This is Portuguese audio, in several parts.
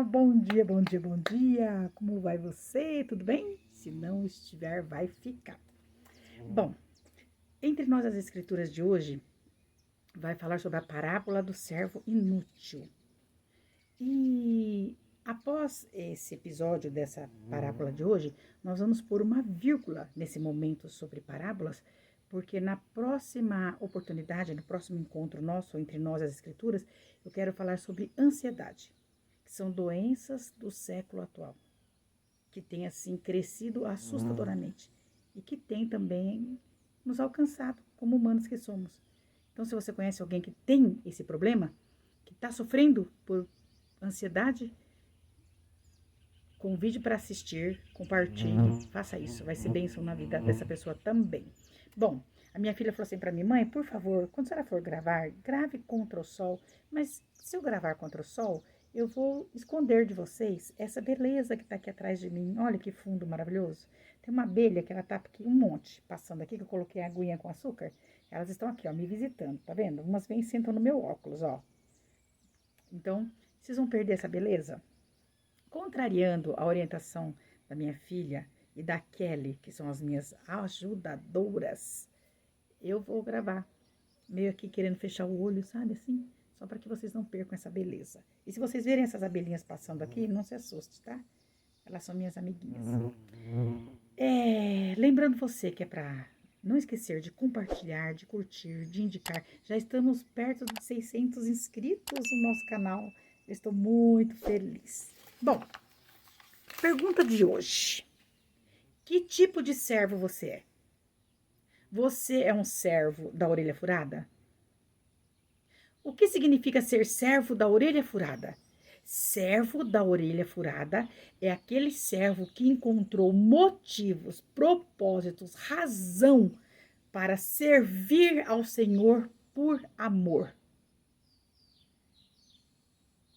Bom dia, bom dia, bom dia. Como vai você? Tudo bem? Se não estiver, vai ficar. Bom, entre nós as escrituras de hoje vai falar sobre a parábola do servo inútil. E após esse episódio dessa parábola de hoje, nós vamos pôr uma vírgula nesse momento sobre parábolas, porque na próxima oportunidade, no próximo encontro nosso entre nós as escrituras, eu quero falar sobre ansiedade, que são doenças do século atual, que tem assim crescido assustadoramente e que tem também nos alcançado como humanos que somos. Então, se você conhece alguém que tem esse problema, que está sofrendo por ansiedade, convide para assistir, compartilhe, faça isso, vai ser bênção na vida dessa pessoa também. Bom, a minha filha falou assim para mim: mãe, por favor, quando a senhora for gravar, grave contra o sol, mas se eu gravar contra o sol, eu vou esconder de vocês essa beleza que está aqui atrás de mim. Olha que fundo maravilhoso. Tem uma abelha que ela tá aqui, um monte, passando aqui, que eu coloquei a aguinha com açúcar. Elas estão aqui, ó, me visitando, tá vendo? Umas vêm e sentam no meu óculos, ó. Então, vocês vão perder essa beleza? Contrariando a orientação da minha filha e da Kelly, que são as minhas ajudadoras, eu vou gravar, meio aqui querendo fechar o olho, sabe assim? Só para que vocês não percam essa beleza. E se vocês verem essas abelhinhas passando aqui, não se assuste, tá? Elas são minhas amiguinhas. Lembrando você que é para não esquecer de compartilhar, de curtir, de indicar. Já estamos perto de 600 inscritos no nosso canal. Eu estou muito feliz. Bom, pergunta de hoje. Que tipo de servo você é? Você é um servo da orelha furada? O que significa ser servo da orelha furada? Servo da orelha furada é aquele servo que encontrou motivos, propósitos, razão para servir ao Senhor por amor.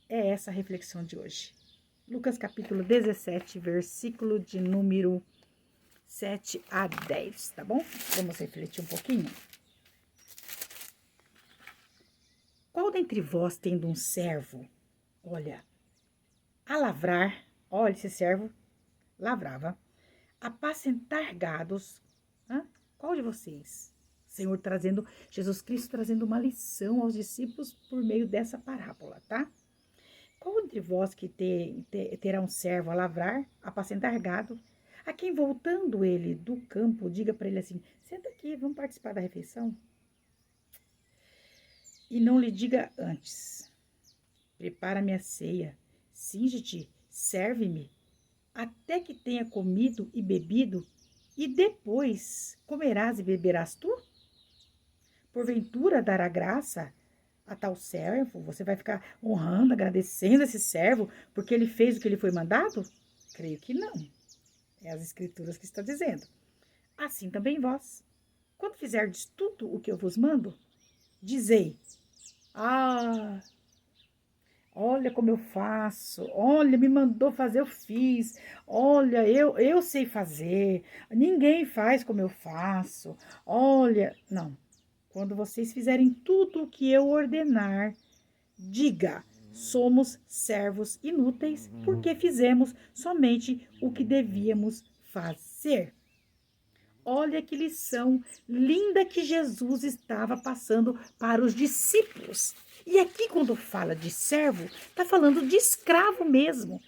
É essa a reflexão de hoje. Lucas capítulo 17, versículo de número 7 a 10, tá bom? Vamos refletir um pouquinho. Qual dentre vós tendo um servo, olha, a lavrar, olha, esse servo lavrava, apacentar gados, qual de vocês? Senhor trazendo, Jesus Cristo trazendo uma lição aos discípulos por meio dessa parábola, tá? Qual entre vós que terá um servo a lavrar, apacentar gado, a quem voltando ele do campo, diga para ele assim, senta aqui, vamos participar da refeição? E não lhe diga antes, prepara-me a ceia, cinge-te, serve-me, até que tenha comido e bebido, e depois comerás e beberás tu? Porventura dará graça a tal servo? Você vai ficar honrando, agradecendo esse servo, porque ele fez o que ele foi mandado? Creio que não. É as escrituras que está dizendo. Assim também vós, quando fizerdes tudo o que eu vos mando, dizei, olha como eu faço, olha, me mandou fazer, eu fiz, olha, eu sei fazer, ninguém faz como eu faço, olha, não. Quando vocês fizerem tudo o que eu ordenar, diga, somos servos inúteis, porque fizemos somente o que devíamos fazer. Olha que lição linda que Jesus estava passando para os discípulos. E aqui, quando fala de servo, está falando de escravo mesmo.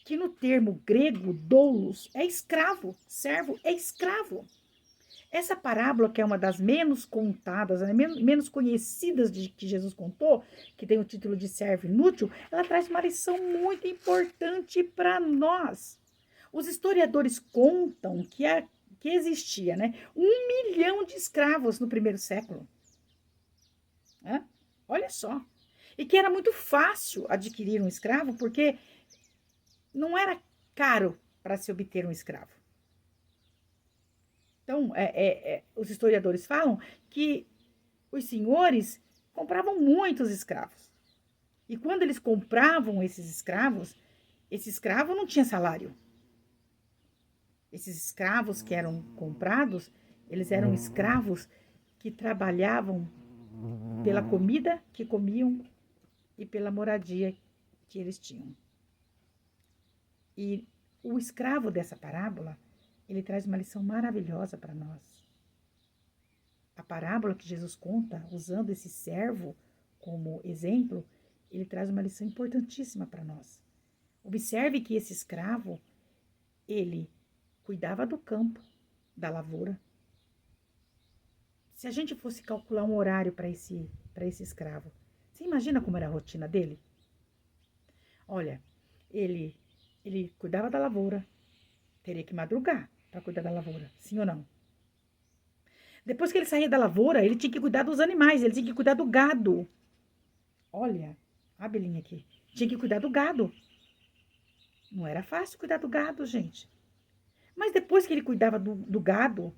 Que no termo grego, doulos, é escravo. Servo é escravo. Essa parábola, que é uma das menos contadas, menos conhecidas que Jesus contou, que tem o título de servo inútil, ela traz uma lição muito importante para nós. Os historiadores contam que existia, 1 milhão de escravos no primeiro século. Olha só. E que era muito fácil adquirir um escravo, porque não era caro para se obter um escravo. Então, os historiadores falam que os senhores compravam muitos escravos. E quando eles compravam esses escravos, esse escravo não tinha salário. Esses escravos que eram comprados, eles eram escravos que trabalhavam pela comida que comiam e pela moradia que eles tinham. E o escravo dessa parábola, ele traz uma lição maravilhosa para nós. A parábola que Jesus conta, usando esse servo como exemplo, ele traz uma lição importantíssima para nós. Observe que esse escravo, ele cuidava do campo, da lavoura. Se a gente fosse calcular um horário para esse escravo, você imagina como era a rotina dele? Olha, ele cuidava da lavoura, teria que madrugar para cuidar da lavoura, sim ou não? Depois que ele saía da lavoura, ele tinha que cuidar dos animais, ele tinha que cuidar do gado. Olha, a abelhinha aqui. Tinha que cuidar do gado. Não era fácil cuidar do gado, gente. Mas depois que ele cuidava do gado,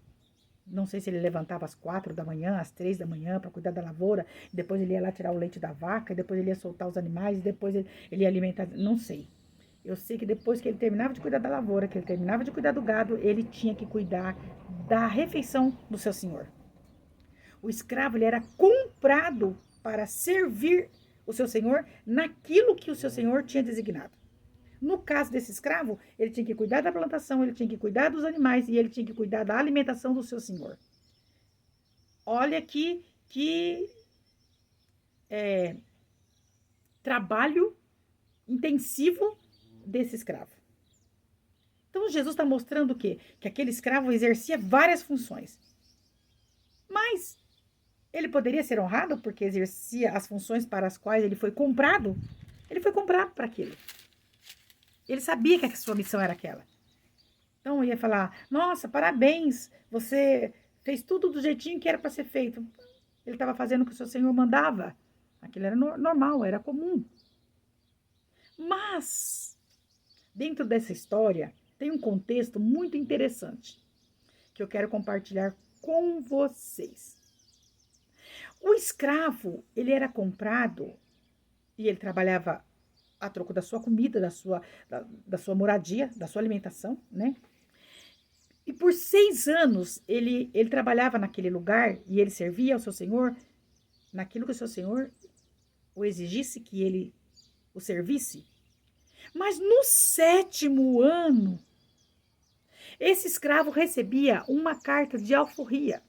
não sei se ele levantava às 4 da manhã, às 3 da manhã para cuidar da lavoura, depois ele ia lá tirar o leite da vaca, depois ele ia soltar os animais, depois ele ia alimentar, não sei. Eu sei que depois que ele terminava de cuidar da lavoura, que ele terminava de cuidar do gado, ele tinha que cuidar da refeição do seu senhor. O escravo, ele era comprado para servir o seu senhor naquilo que o seu senhor tinha designado. No caso desse escravo, ele tinha que cuidar da plantação, ele tinha que cuidar dos animais e ele tinha que cuidar da alimentação do seu senhor. Olha que trabalho intensivo desse escravo. Então, Jesus está mostrando o quê? Que aquele escravo exercia várias funções. Mas ele poderia ser honrado porque exercia as funções para as quais ele foi comprado. Ele foi comprado para aquilo. Ele sabia que a sua missão era aquela. Então, ia falar, nossa, parabéns, você fez tudo do jeitinho que era para ser feito. Ele estava fazendo o que o seu senhor mandava. Aquilo era normal, era comum. Mas, dentro dessa história, tem um contexto muito interessante que eu quero compartilhar com vocês. O escravo, ele era comprado e ele trabalhava a troco da sua comida, da sua moradia, da sua alimentação, né? E por 6 anos ele trabalhava naquele lugar e ele servia ao seu senhor naquilo que o seu senhor o exigisse que ele o servisse. Mas no 7º ano, esse escravo recebia uma carta de alforria.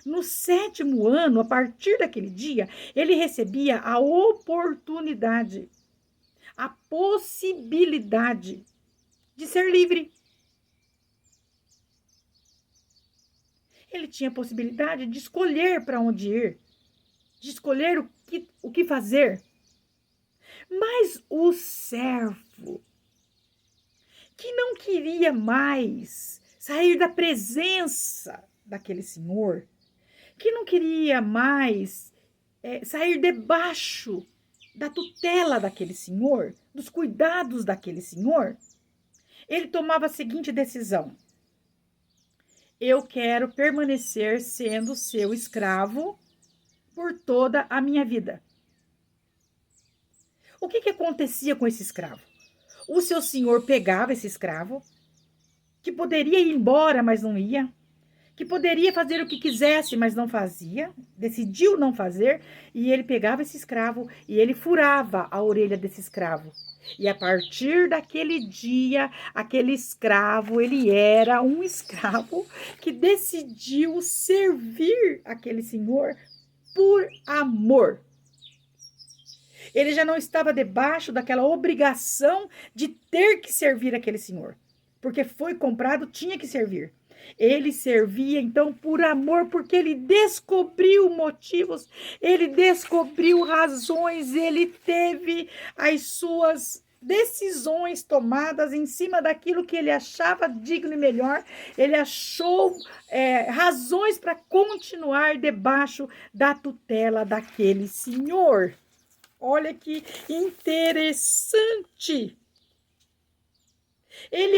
No 7º ano, a partir daquele dia, ele recebia a oportunidade, a possibilidade de ser livre. Ele tinha a possibilidade de escolher para onde ir, de escolher o que fazer. Mas o servo, que não queria mais sair da presença daquele senhor, que não queria mais sair debaixo da tutela daquele senhor, dos cuidados daquele senhor, ele tomava a seguinte decisão: eu quero permanecer sendo seu escravo por toda a minha vida. O que acontecia com esse escravo? O seu senhor pegava esse escravo, que poderia ir embora, mas não ia, que poderia fazer o que quisesse, mas não fazia, decidiu não fazer, e ele pegava esse escravo e ele furava a orelha desse escravo. E a partir daquele dia, aquele escravo, ele era um escravo que decidiu servir aquele senhor por amor. Ele já não estava debaixo daquela obrigação de ter que servir aquele senhor, porque foi comprado, tinha que servir. Ele servia, então, por amor, porque ele descobriu motivos, ele descobriu razões, ele teve as suas decisões tomadas em cima daquilo que ele achava digno e melhor. Ele achou razões para continuar debaixo da tutela daquele senhor. Olha que interessante. Ele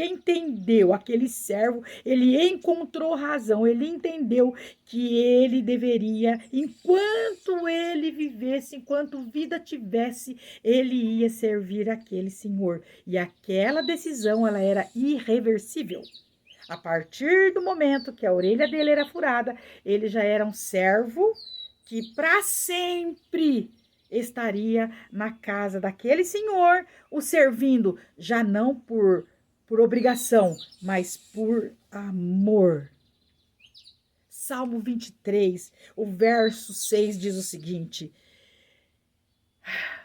entendeu aquele servo, ele encontrou razão, ele entendeu que ele deveria, enquanto ele vivesse, enquanto vida tivesse, ele ia servir aquele senhor. E aquela decisão, ela era irreversível. A partir do momento que a orelha dele era furada, ele já era um servo que para sempre estaria na casa daquele senhor, o servindo, já não por obrigação, mas por amor. Salmo 23, o verso 6 diz o seguinte: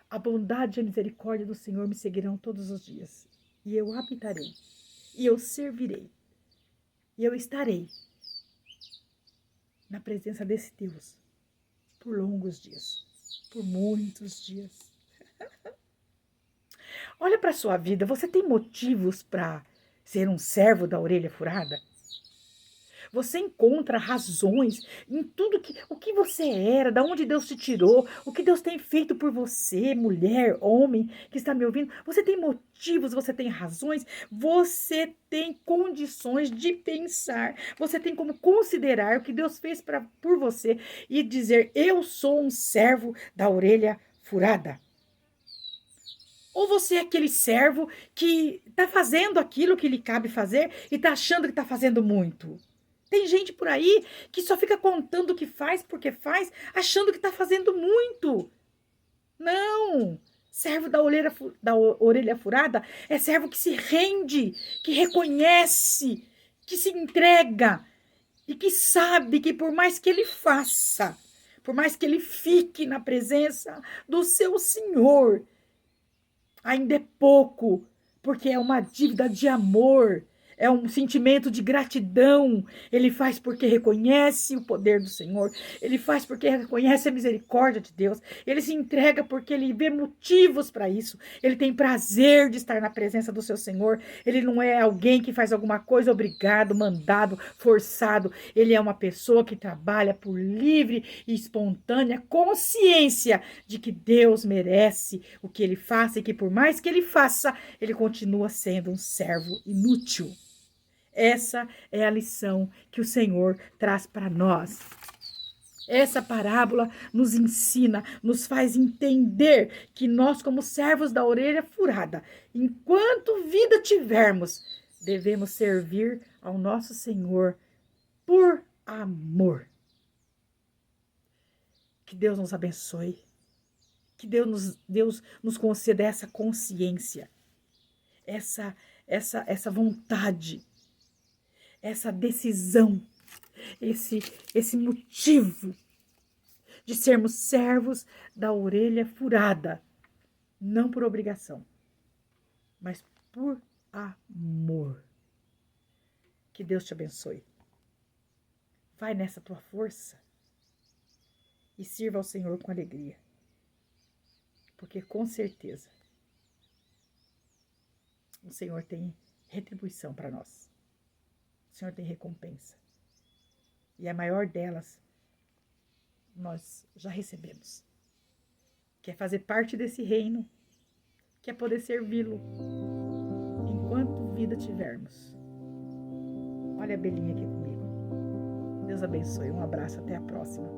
a bondade e a misericórdia do Senhor me seguirão todos os dias, e eu habitarei, e eu servirei, e eu estarei na presença desse Deus por longos dias, por muitos dias. Olha para a sua vida, você tem motivos para ser um servo da orelha furada? Você encontra razões em tudo o que você era, da onde Deus te tirou, o que Deus tem feito por você, mulher, homem que está me ouvindo. Você tem motivos, você tem razões, você tem condições de pensar, você tem como considerar o que Deus fez por você e dizer: eu sou um servo da orelha furada. Ou você é aquele servo que está fazendo aquilo que lhe cabe fazer e está achando que está fazendo muito? Tem gente por aí que só fica contando o que faz porque faz, achando que está fazendo muito. Não! Servo da orelha furada é servo que se rende, que reconhece, que se entrega e que sabe que por mais que ele faça, por mais que ele fique na presença do seu Senhor, ainda é pouco, porque é uma dívida de amor, é um sentimento de gratidão. Ele faz porque reconhece o poder do Senhor, ele faz porque reconhece a misericórdia de Deus, ele se entrega porque ele vê motivos para isso, ele tem prazer de estar na presença do seu Senhor, ele não é alguém que faz alguma coisa obrigado, mandado, forçado, ele é uma pessoa que trabalha por livre e espontânea consciência de que Deus merece o que ele faça e que por mais que ele faça, ele continua sendo um servo inútil. Essa é a lição que o Senhor traz para nós. Essa parábola nos ensina, nos faz entender que nós, como servos da orelha furada, enquanto vida tivermos, devemos servir ao nosso Senhor por amor. Que Deus nos abençoe. Que Deus nos conceda essa consciência, essa vontade, essa decisão, esse motivo de sermos servos da orelha furada, não por obrigação, mas por amor. Que Deus te abençoe. Vai nessa tua força e sirva ao Senhor com alegria, porque com certeza o Senhor tem retribuição para nós. O Senhor tem recompensa. E a maior delas nós já recebemos. Que é fazer parte desse reino, que é poder servi-lo enquanto vida tivermos. Olha a Belinha aqui comigo. Deus abençoe. Um abraço, até a próxima.